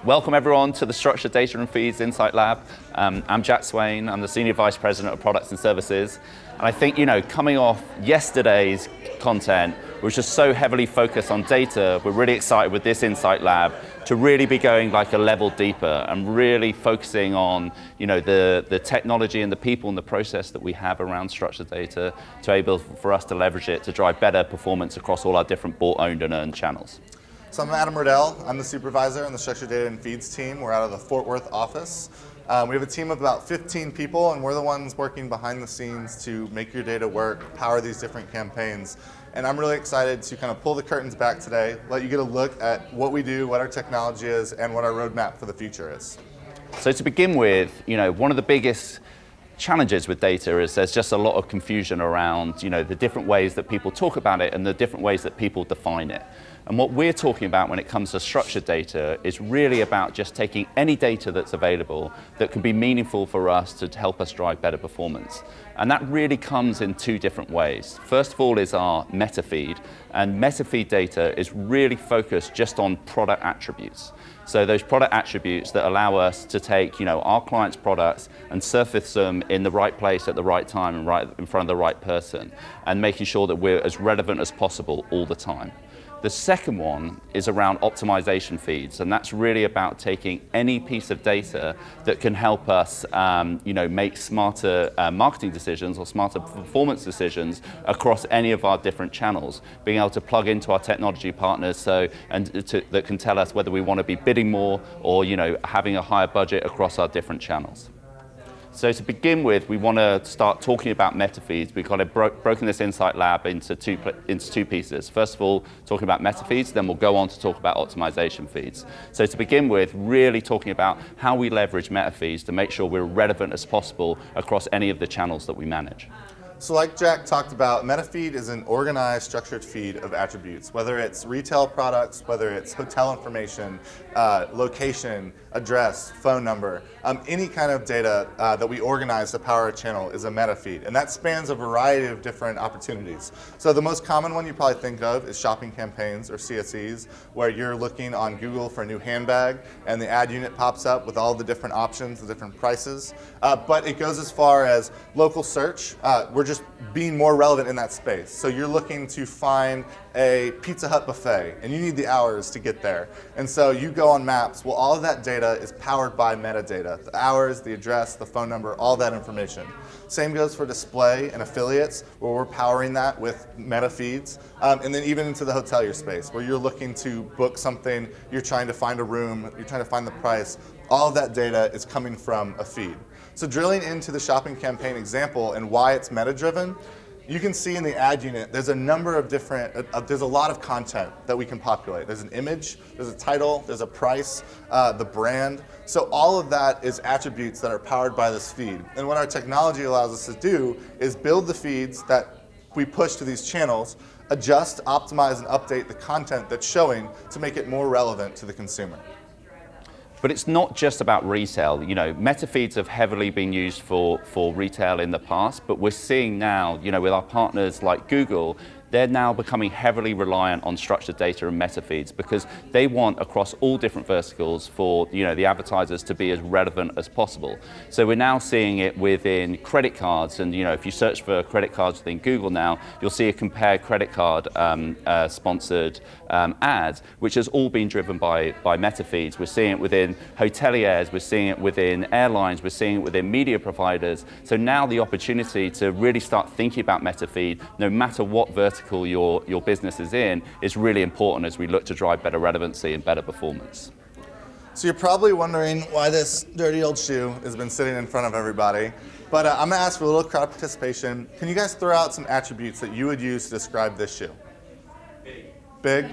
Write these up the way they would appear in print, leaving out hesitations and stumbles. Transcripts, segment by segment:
Welcome everyone to the Structured Data and Feeds Insight Lab. I'm Jack Swain, I'm the Senior Vice President of Products and Services. And I think, coming off yesterday's content, which was so heavily focused on data, we're really excited with this Insight Lab to really be going like a level deeper and really focusing on, the technology and the people and the process that we have around structured data to able for us to leverage it to drive better performance across all our different bought, owned, and earned channels. So I'm Adam Riddell. I'm the supervisor on the Structured Data and Feeds team. We're out of the Fort Worth office. We have a team of about 15 people, and we're the ones working behind the scenes to make your data work, power these different campaigns. And I'm really excited to kind of pull the curtains back today, let you get a look at what we do, what our technology is, and what our roadmap for the future is. So to begin with, one of the biggest challenges with data is there's just a lot of confusion around, the different ways that people talk about it and the different ways that people define it. And what we're talking about when it comes to structured data is really about just taking any data that's available that can be meaningful for us to help us drive better performance. And that really comes in two different ways. First of all is our meta feed, and meta feed data is really focused just on product attributes. So those product attributes that allow us to take, our clients' products and surface them in the right place at the right time and right in front of the right person, and making sure that we're as relevant as possible all the time. The second one is around optimization feeds, and that's really about taking any piece of data that can help us, make smarter marketing decisions or smarter performance decisions across any of our different channels, being able to plug into our technology partners that can tell us whether we want to be bidding more or, having a higher budget across our different channels. So to begin with, we want to start talking about meta feeds. We've kind of broken this Insight Lab into two pieces. First of all, talking about meta feeds, then we'll go on to talk about optimization feeds. So to begin with, really talking about how we leverage meta feeds to make sure we're relevant as possible across any of the channels that we manage. So like Jack talked about, MetaFeed is an organized, structured feed of attributes, whether it's retail products, whether it's hotel information, location, address, phone number, any kind of data that we organize to power a channel is a MetaFeed, and that spans a variety of different opportunities. So the most common one you probably think of is shopping campaigns or CSEs, where you're looking on Google for a new handbag, and the ad unit pops up with all the different options, the different prices. But it goes as far as local search. We're just being more relevant in that space. So you're looking to find a Pizza Hut buffet, and you need the hours to get there. And so you go on maps. Well, all of that data is powered by metadata. The hours, the address, the phone number, all that information. Same goes for display and affiliates, where we're powering that with meta feeds. And then even into the hotelier space, where you're looking to book something, you're trying to find a room, you're trying to find the price. All of that data is coming from a feed. So drilling into the shopping campaign example and why it's meta-driven, you can see in the ad unit, there's a number of different, there's a lot of content that we can populate. There's an image, there's a title, there's a price, the brand. So all of that is attributes that are powered by this feed. And what our technology allows us to do is build the feeds that we push to these channels, adjust, optimize, and update the content that's showing to make it more relevant to the consumer. But it's not just about retail. Meta feeds have heavily been used for retail in the past, but we're seeing now, with our partners like Google, they're now becoming heavily reliant on structured data and meta feeds because they want across all different verticals for the advertisers to be as relevant as possible. So we're now seeing it within credit cards, and if you search for credit cards within Google now, you'll see a compare credit card sponsored ad, which has all been driven by meta feeds. We're seeing it within hoteliers, we're seeing it within airlines, we're seeing it within media providers. So now the opportunity to really start thinking about meta feed, no matter what vertical your business is in, is really important as we look to drive better relevancy and better performance. So you're probably wondering why this dirty old shoe has been sitting in front of everybody, but I'm going to ask for a little crowd participation. Can you guys throw out some attributes that you would use to describe this shoe? Big?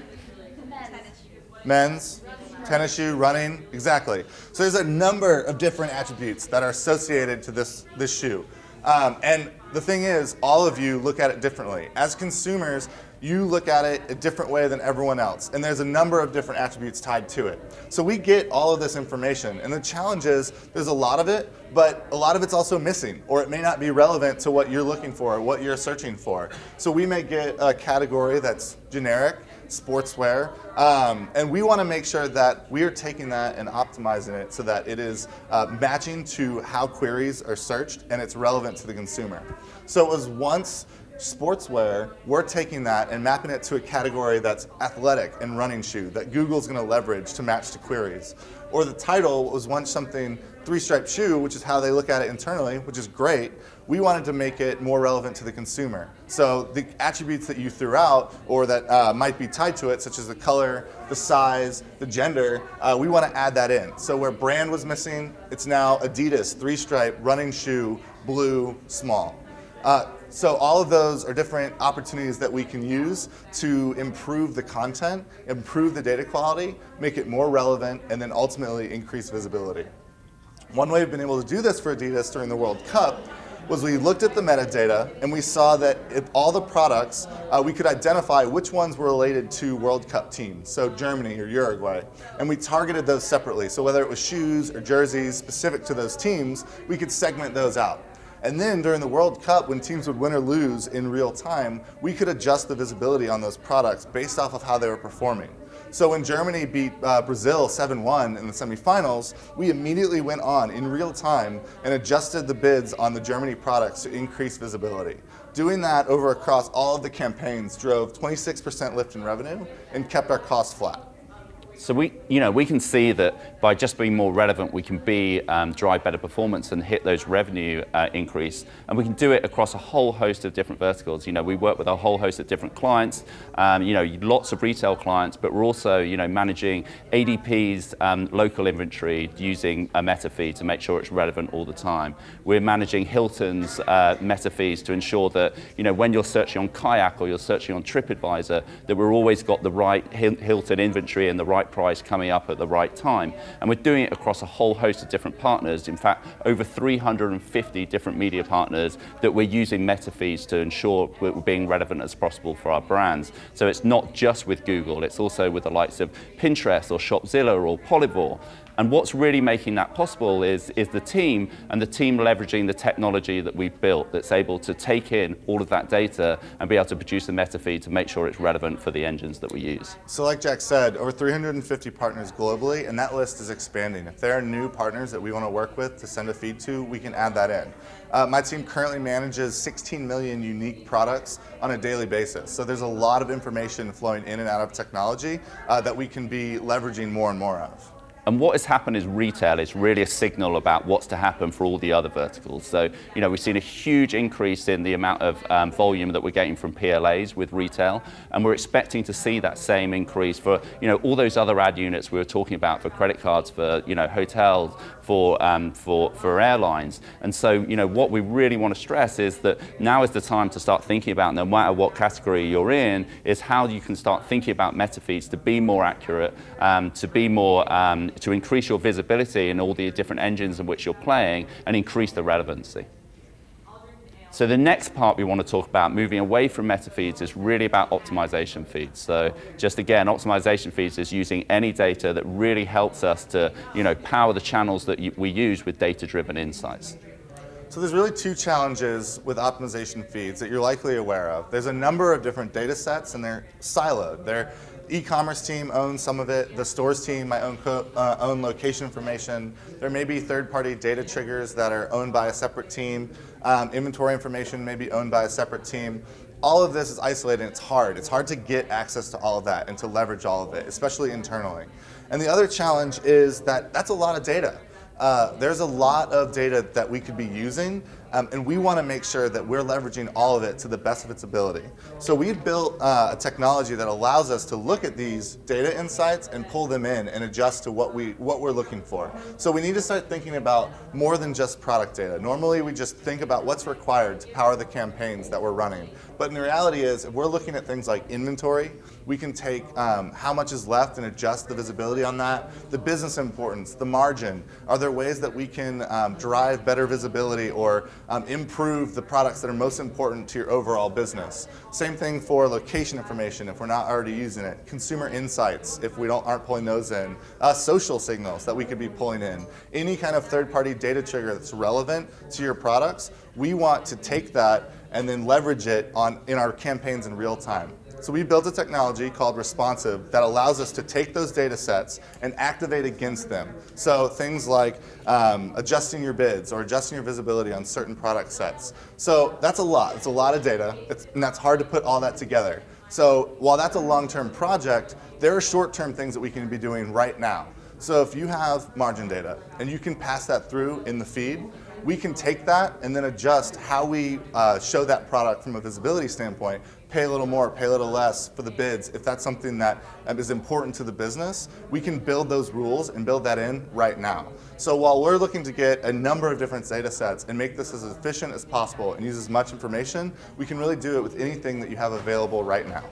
Men's? Tennis shoe, running? Exactly. So there's a number of different attributes that are associated to this shoe. And the thing is, all of you look at it differently. As consumers, you look at it a different way than everyone else, and there's a number of different attributes tied to it. So we get all of this information, and the challenge is there's a lot of it, but a lot of it's also missing, or it may not be relevant to what you're looking for or what you're searching for. So we may get a category that's generic, sportswear, and we want to make sure that we are taking that and optimizing it so that it is matching to how queries are searched and it's relevant to the consumer. So it was once sportswear, we're taking that and mapping it to a category that's athletic and running shoe that Google's going to leverage to match to queries. Or the title was once something three-striped shoe, which is how they look at it internally, which is great. We wanted to make it more relevant to the consumer. So the attributes that you threw out or that might be tied to it, such as the color, the size, the gender, we want to add that in. So where brand was missing, it's now Adidas, three-stripe, running shoe, blue, small. So all of those are different opportunities that we can use to improve the content, improve the data quality, make it more relevant, and then ultimately increase visibility. One way we've been able to do this for Adidas during the World Cup was we looked at the metadata and we saw that if all the products, we could identify which ones were related to World Cup teams, so Germany or Uruguay, and we targeted those separately. So whether it was shoes or jerseys specific to those teams, we could segment those out. And then during the World Cup, when teams would win or lose in real time, we could adjust the visibility on those products based off of how they were performing. So when Germany beat Brazil 7-1 in the semifinals, we immediately went on in real time and adjusted the bids on the Germany products to increase visibility. Doing that over across all of the campaigns drove 26% lift in revenue and kept our costs flat. So we can see that by just being more relevant, we can drive better performance and hit those revenue increase, and we can do it across a whole host of different verticals. We work with a whole host of different clients, lots of retail clients, but we're also managing ADP's local inventory using a meta feed to make sure it's relevant all the time. We're managing Hilton's meta feeds to ensure that when you're searching on Kayak or you're searching on TripAdvisor, that we're always got the right Hilton inventory and the right price coming up at the right time. And we're doing it across a whole host of different partners. In fact, over 350 different media partners that we're using meta feeds to ensure we're being relevant as possible for our brands. So it's not just with Google, it's also with the likes of Pinterest or Shopzilla or Polyvore. And what's really making that possible is the team, and the team leveraging the technology that we've built that's able to take in all of that data and be able to produce a meta feed to make sure it's relevant for the engines that we use. So like Jack said, over 350 partners globally, and that list is expanding. If there are new partners that we want to work with to send a feed to, we can add that in. My team currently manages 16 million unique products on a daily basis. So there's a lot of information flowing in and out of technology that we can be leveraging more and more of. And what has happened is retail is really a signal about what's to happen for all the other verticals. So, we've seen a huge increase in the amount of volume that we're getting from PLAs with retail, and we're expecting to see that same increase for, all those other ad units we were talking about for credit cards, for, hotels, for airlines. And so, what we really want to stress is that now is the time to start thinking about, no matter what category you're in, is how you can start thinking about meta feeds to be more accurate, to be more to increase your visibility in all the different engines in which you're playing and increase the relevancy. So the next part we want to talk about, moving away from meta feeds, is really about optimization feeds. So just again, optimization feeds is using any data that really helps us to power the channels that we use with data-driven insights. So there's really two challenges with optimization feeds that you're likely aware of. There's a number of different data sets and they're siloed. Their e-commerce team owns some of it, the stores team might own location information. There may be third-party data triggers that are owned by a separate team. Inventory information may be owned by a separate team. All of this is isolated and it's hard. It's hard to get access to all of that and to leverage all of it, especially internally. And the other challenge is that that's a lot of data. There's a lot of data that we could be using, and we want to make sure that we're leveraging all of it to the best of its ability. So we've built a technology that allows us to look at these data insights and pull them in and adjust to what we're looking for. So we need to start thinking about more than just product data. Normally we just think about what's required to power the campaigns that we're running. But the reality is, if we're looking at things like inventory, we can take how much is left and adjust the visibility on that, the business importance, the margin. Are there ways that we can drive better visibility or improve the products that are most important to your overall business? Same thing for location information if we're not already using it, consumer insights if we aren't pulling those in, social signals that we could be pulling in, any kind of third-party data trigger that's relevant to your products. We want to take that and then leverage it in our campaigns in real time. So we built a technology called Responsive that allows us to take those data sets and activate against them. So things like adjusting your bids or adjusting your visibility on certain product sets. So that's a lot. It's a lot of data, and that's hard to put all that together. So while that's a long-term project, there are short-term things that we can be doing right now. So if you have margin data and you can pass that through in the feed, we can take that and then adjust how we show that product from a visibility standpoint, pay a little more, pay a little less for the bids. If that's something that is important to the business, we can build those rules and build that in right now. So while we're looking to get a number of different data sets and make this as efficient as possible and use as much information, we can really do it with anything that you have available right now.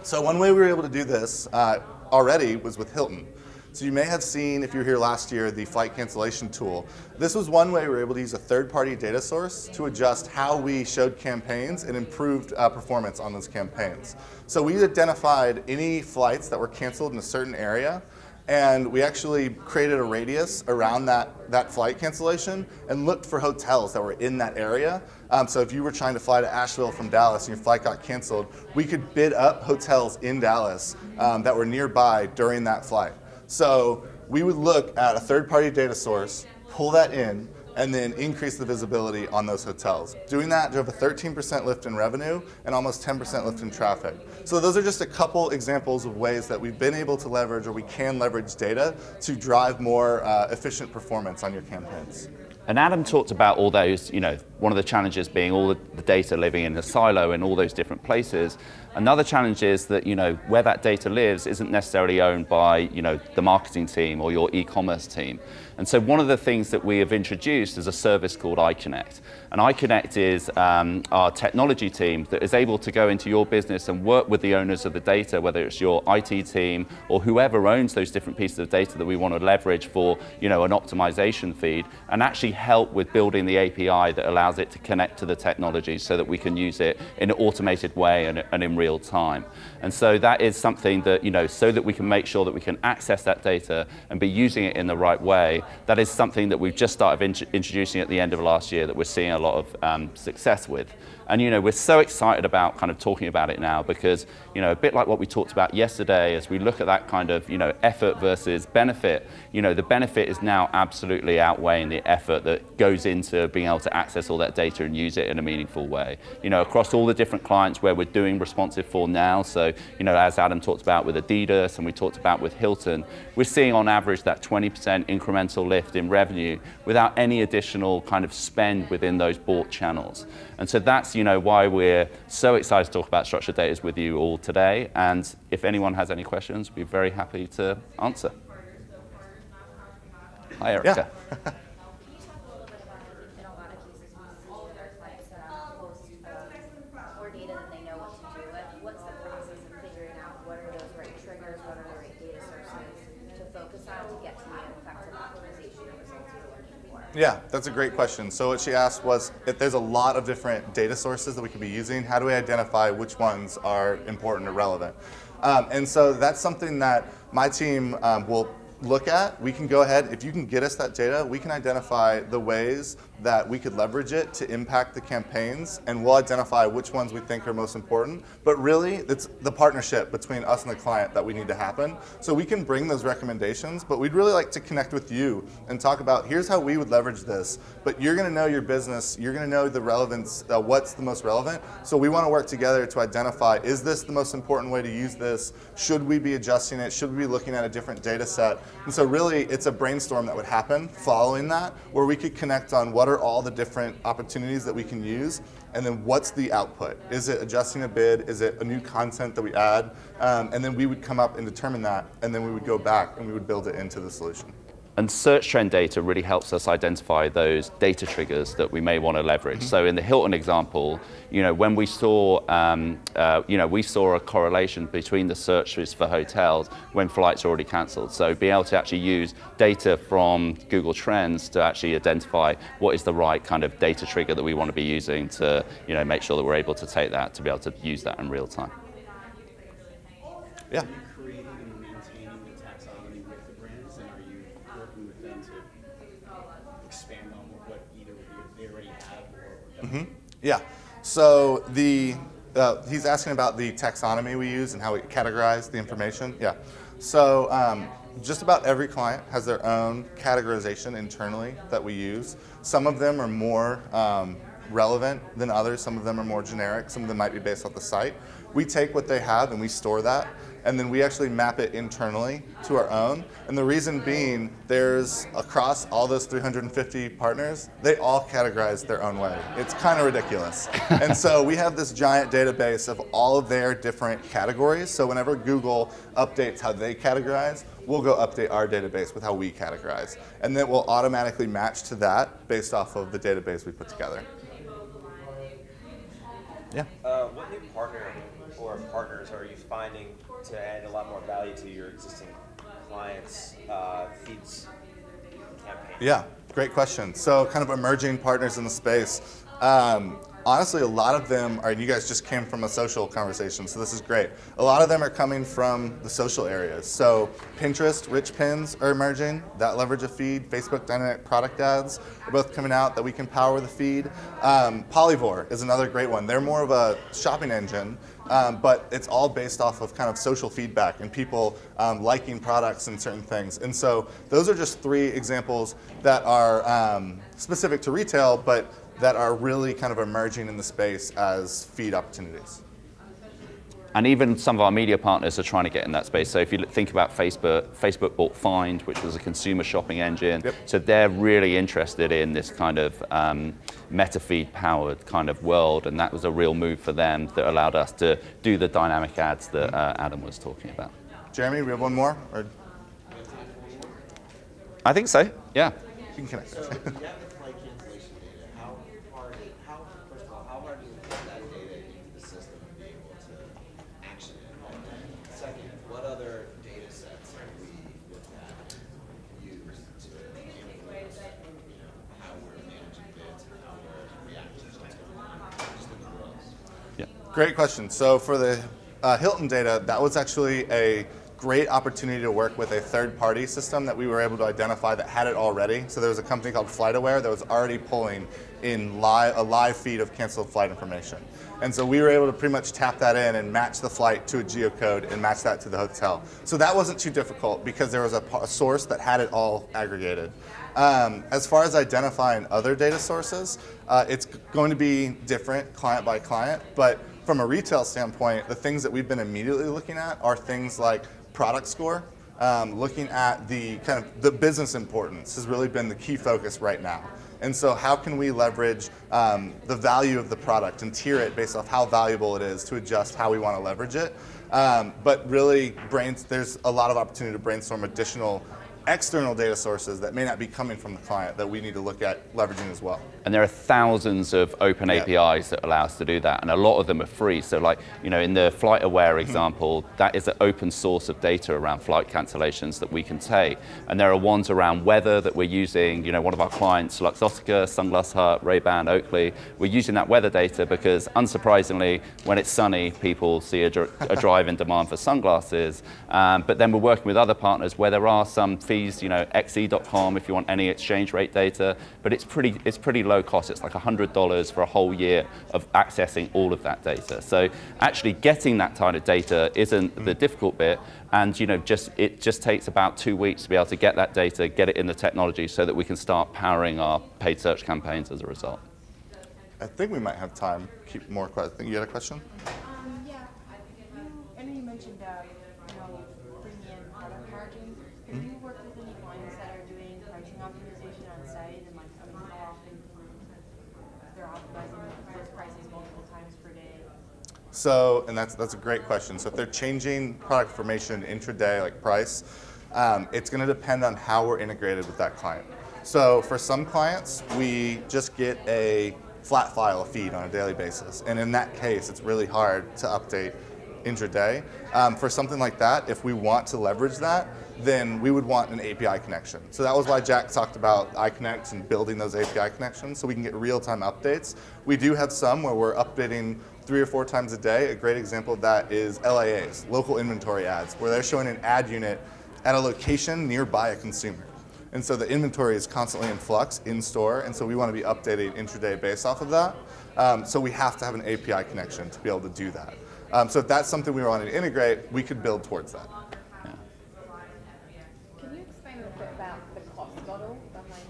So one way we were able to do this already was with Hilton. So you may have seen, if you were here last year, the flight cancellation tool. This was one way we were able to use a third-party data source to adjust how we showed campaigns and improved performance on those campaigns. So we identified any flights that were canceled in a certain area, and we actually created a radius around that flight cancellation and looked for hotels that were in that area. So if you were trying to fly to Asheville from Dallas and your flight got canceled, we could bid up hotels in Dallas that were nearby during that flight. So we would look at a third-party data source, pull that in, and then increase the visibility on those hotels. Doing that drove a 13% lift in revenue and almost 10% lift in traffic. So those are just a couple examples of ways that we've been able to leverage, or we can leverage data to drive more efficient performance on your campaigns. And Adam talked about all those, one of the challenges being all the data living in a silo in all those different places. Another challenge is that, where that data lives isn't necessarily owned by, the marketing team or your e-commerce team. And so one of the things that we have introduced is a service called iConnect. And iConnect is our technology team that is able to go into your business and work with the owners of the data, whether it's your IT team or whoever owns those different pieces of data that we want to leverage for, an optimization feed, and actually help with building the API that allows it to connect to the technology so that we can use it in an automated way and in real time. And so that is something that, so that we can make sure that we can access that data and be using it in the right way. That is something that we've just started introducing at the end of last year that we're seeing a lot of success with. And we're so excited about kind of talking about it now because, a bit like what we talked about yesterday, as we look at that kind of, effort versus benefit, the benefit is now absolutely outweighing the effort that goes into being able to access all that data and use it in a meaningful way. Across all the different clients where we're doing responsive for now, so, as Adam talked about with Adidas and we talked about with Hilton, we're seeing on average that 20% incremental lift in revenue without any additional kind of spend within those bought channels. And so that's why we're so excited to talk about structured data with you all today. And if anyone has any questions, we'd be very happy to answer. Hi, Erica. Yeah. Yeah, that's a great question. So what she asked was, if there's a lot of different data sources that we could be using, how do we identify which ones are important or relevant? And so that's something that my team will look at. We can go ahead, if you can get us that data, we can identify the ways that we could leverage it to impact the campaigns, and we'll identify which ones we think are most important. But really, it's the partnership between us and the client that we need to happen. So we can bring those recommendations, but we'd really like to connect with you and talk about, here's how we would leverage this, but you're gonna know your business, you're gonna know the relevance, what's the most relevant. So we wanna work together to identify, is this the most important way to use this? Should we be adjusting it? Should we be looking at a different data set? And so really, it's a brainstorm that would happen following that, where we could connect on what are all the different opportunities that we can use, and then what's the output? Is it adjusting a bid? Is it a new content that we add? And then we would come up and determine that, and then we would go back and we would build it into the solution. And search trend data really helps us identify those data triggers that we may want to leverage. So in the Hilton example, when we saw, we saw a correlation between the searches for hotels when flights are already cancelled. So being able to actually use data from Google Trends to actually identify what is the right kind of data trigger that we want to be using to, make sure that we're able to take that, to be able to use that in real time. Yeah. Yeah, so He's asking about the taxonomy we use and how we categorize the information. Yeah. So just about every client has their own categorization internally that we use. Some of them are more relevant than others. Some of them are more generic. Some of them might be based off the site. We take what they have and we store that, and then we actually map it internally to our own. And the reason being, there's across all those 350 partners, they all categorize their own way. It's kind of ridiculous. And so we have this giant database of all of their different categories. So whenever Google updates how they categorize, we'll go update our database with how we categorize. And then we'll automatically match to that based off of the database we put together. Yeah. What new partner or partners are you finding to add a lot more value to your existing clients' feeds campaign? Yeah, great question. So kind of emerging partners in the space. Honestly, a lot of them are, and you guys just came from a social conversation, so this is great. A lot of them are coming from the social areas. So Pinterest, Rich Pins are emerging, that leverage a feed. Facebook Dynamic Product Ads are both coming out that we can power the feed. Polyvore is another great one. They're more of a shopping engine, but it's all based off of kind of social feedback and people liking products and certain things. And so those are just 3 examples that are specific to retail, but that are really kind of emerging in the space as feed opportunities. And even some of our media partners are trying to get in that space. So if you think about Facebook bought Find, which was a consumer shopping engine. Yep. So they're really interested in this kind of meta feed powered kind of world. And that was a real move for them that allowed us to do the dynamic ads that Adam was talking about. Jeremy, we have one more? Or? I think so, yeah. You can connect. Great question. So for the Hilton data, that was actually a great opportunity to work with a third-party system that we were able to identify that had it already. So there was a company called FlightAware that was already pulling in a live feed of canceled flight information. And so we were able to pretty much tap that in and match the flight to a geocode and match that to the hotel. So that wasn't too difficult because there was a source that had it all aggregated. As far as identifying other data sources, it's going to be different client by client, but from a retail standpoint, the things that we've been immediately looking at are things like product score. Looking at the kind of the business importance has really been the key focus right now. And so how can we leverage the value of the product and tier it based off how valuable it is to adjust how we want to leverage it. But really, there's a lot of opportunity to brainstorm additional external data sources that may not be coming from the client that we need to look at leveraging as well. And there are thousands of open APIs that allow us to do that, and a lot of them are free. So like, you know, in the FlightAware example, that is an open source of data around flight cancellations that we can take. And there are ones around weather that we're using. You know, one of our clients, Luxottica, Sunglass Hut, Ray-Ban, Oakley, we're using that weather data because, unsurprisingly, when it's sunny, people see a drive in demand for sunglasses. But then we're working with other partners where there are some fees, you know, xe.com if you want any exchange rate data, but it's pretty low cost. It's like $100 for a whole year of accessing all of that data. So actually getting that kind of data isn't the difficult bit, and you know, it just takes about 2 weeks to be able to get that data, get it in the technology so that we can start powering our paid search campaigns as a result. I think we might have time. Keep more questions. I think you had a question? Yeah. I know you mentioned premium product margins. Have you worked with any clients that are doing pricing optimization on site, and like how often they're optimizing those prices multiple times per day? So, and that's a great question. So if they're changing product information intraday, like price, it's going to depend on how we're integrated with that client. So for some clients, we just get a flat file feed on a daily basis. And in that case, it's really hard to update intraday. For something like that, if we want to leverage that, then we would want an API connection. So that was why Jack talked about iConnect and building those API connections so we can get real-time updates. We do have some where we're updating 3 or 4 times a day. A great example of that is LAAs, local inventory ads, where they're showing an ad unit at a location nearby a consumer. And so the inventory is constantly in flux in store, and so we want to be updating intraday based off of that. So we have to have an API connection to be able to do that. So if that's something we wanted to integrate, we could build towards that. Can you explain a bit about the cost model behind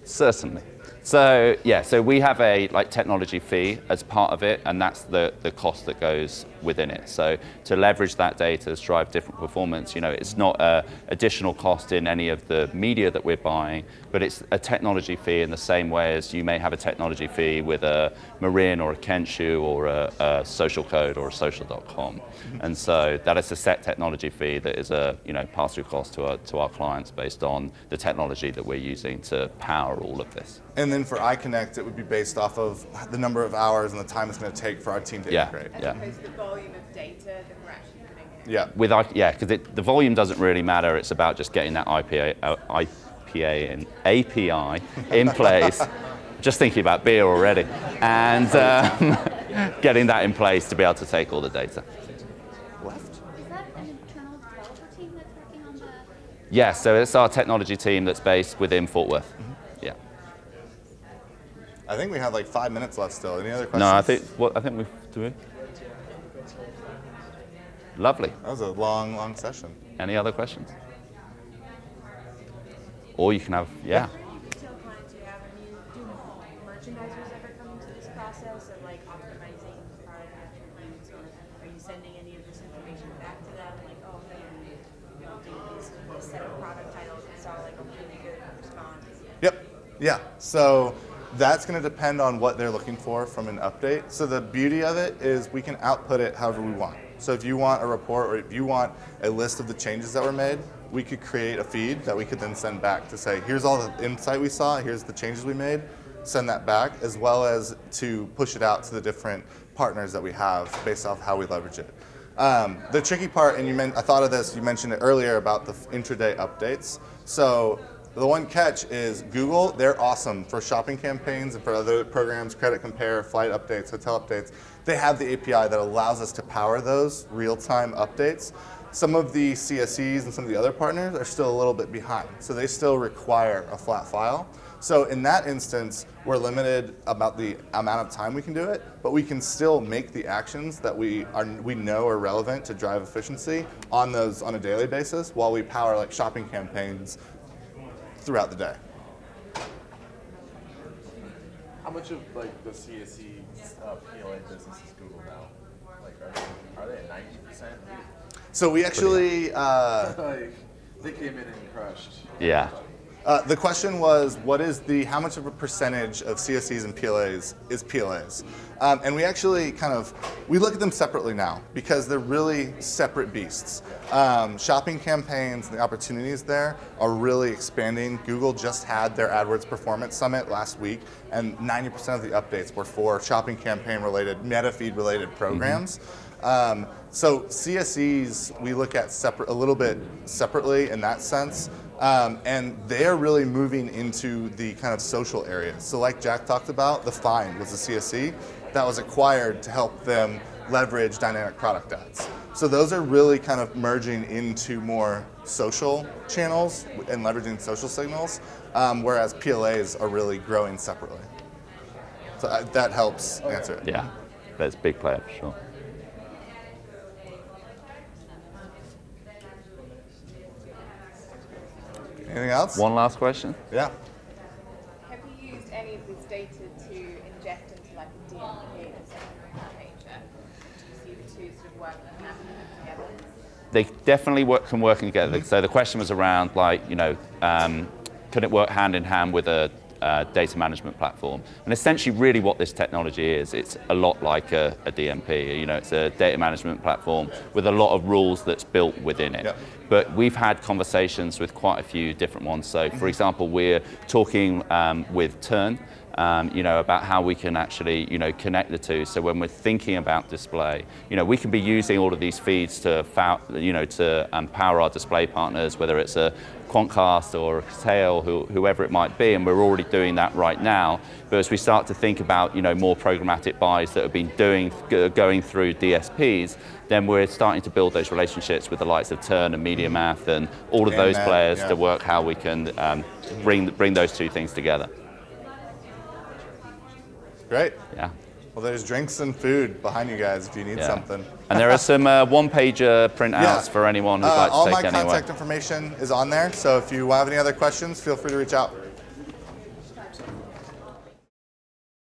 this? Certainly. So yeah, so we have a technology fee as part of it, and that's the cost that goes within it. So to leverage that data to drive different performance, it's not a additional cost in any of the media that we're buying, but it's a technology fee in the same way as you may have a technology fee with a Marin or a Kenshu or a social code or a social.com. And so that is a set technology fee that is a pass-through cost to our clients based on the technology that we're using to power all of this. And then for iConnect, it would be based off of the number of hours and the time it's going to take for our team to integrate. As opposed to the volume of data that we're actually putting in. Yeah. Because the volume doesn't really matter. It's about just getting that API in place. Just thinking about beer already, and getting that in place to be able to take all the data. Left. Is that an internal developer team that's working on the? Yeah, so it's our technology team that's based within Fort Worth. Yeah. I think we have like 5 minutes left still. Any other questions? No, I think we've. Lovely. That was a long session. Any other questions? Or you can have, yeah. For any retail clients you have, do merchandisers ever come into this process of optimizing product attributes, or are you sending any of this information back to them? Like, oh, hey, this set of product titles and saw a really good response. Yep. Yeah. So that's going to depend on what they're looking for from an update. So the beauty of it is we can output it however we want. So if you want a report or if you want a list of the changes that were made, we could create a feed that we could then send back to say, here's all the insight we saw, here's the changes we made, send that back, as well as to push it out to the different partners that we have based off how we leverage it. The tricky part, and I thought of this, you mentioned it earlier about the intraday updates. So the one catch is Google, they're awesome for shopping campaigns and for other programs, credit compare, flight updates, hotel updates. They have the API that allows us to power those real-time updates. Some of the CSEs and some of the other partners are still a little bit behind, so they still require a flat file. So in that instance, we're limited about the amount of time we can do it, but we can still make the actions that we know are relevant to drive efficiency on those on a daily basis while we power shopping campaigns throughout the day. How much of the CSE PLA business is Google now? Are they at 90%? So we actually They came in and crushed. Yeah. The question was, how much of a percentage of CSEs and PLAs is PLAs? And we actually we look at them separately now because they're really separate beasts. Shopping campaigns and the opportunities there are really expanding. Google just had their AdWords Performance Summit last week, and 90% of the updates were for shopping campaign related, meta feed related programs. So CSEs we look at a little bit separately in that sense. And they're really moving into the kind of social areas. So like Jack talked about, The Find was a CSE that was acquired to help them leverage dynamic product ads. So those are really kind of merging into more social channels and leveraging social signals, whereas PLAs are really growing separately. So that helps answer it. Yeah, that's a big player for sure. Anything else? One last question? Yeah. Have you used any of this data to inject into a DMP or something like nature? Do you see the two sort of working together? They definitely can work together. So the question was around can it work hand in hand with a data management platform? And essentially really what this technology is, it's a lot like a DMP. It's a data management platform with a lot of rules that's built within it. Yep. But we've had conversations with quite a few different ones. So for example, we're talking with Turn, about how we can actually, connect the two. So when we're thinking about display, we can be using all of these feeds to, power our display partners, whether it's a Quantcast or a Tail, whoever it might be, and we're already doing that right now. But as we start to think about, more programmatic buys that have been going through DSPs, then we're starting to build those relationships with the likes of Turn and Media Media Math, and all of And those that, players yeah. to work how we can bring those two things together. Great. Yeah. Well, there's drinks and food behind you guys if you need Yeah. something. And there are some one-pager printouts Yeah. for anyone who'd like All to my take anywhere. contact information is on there, so if you have any other questions, feel free to reach out.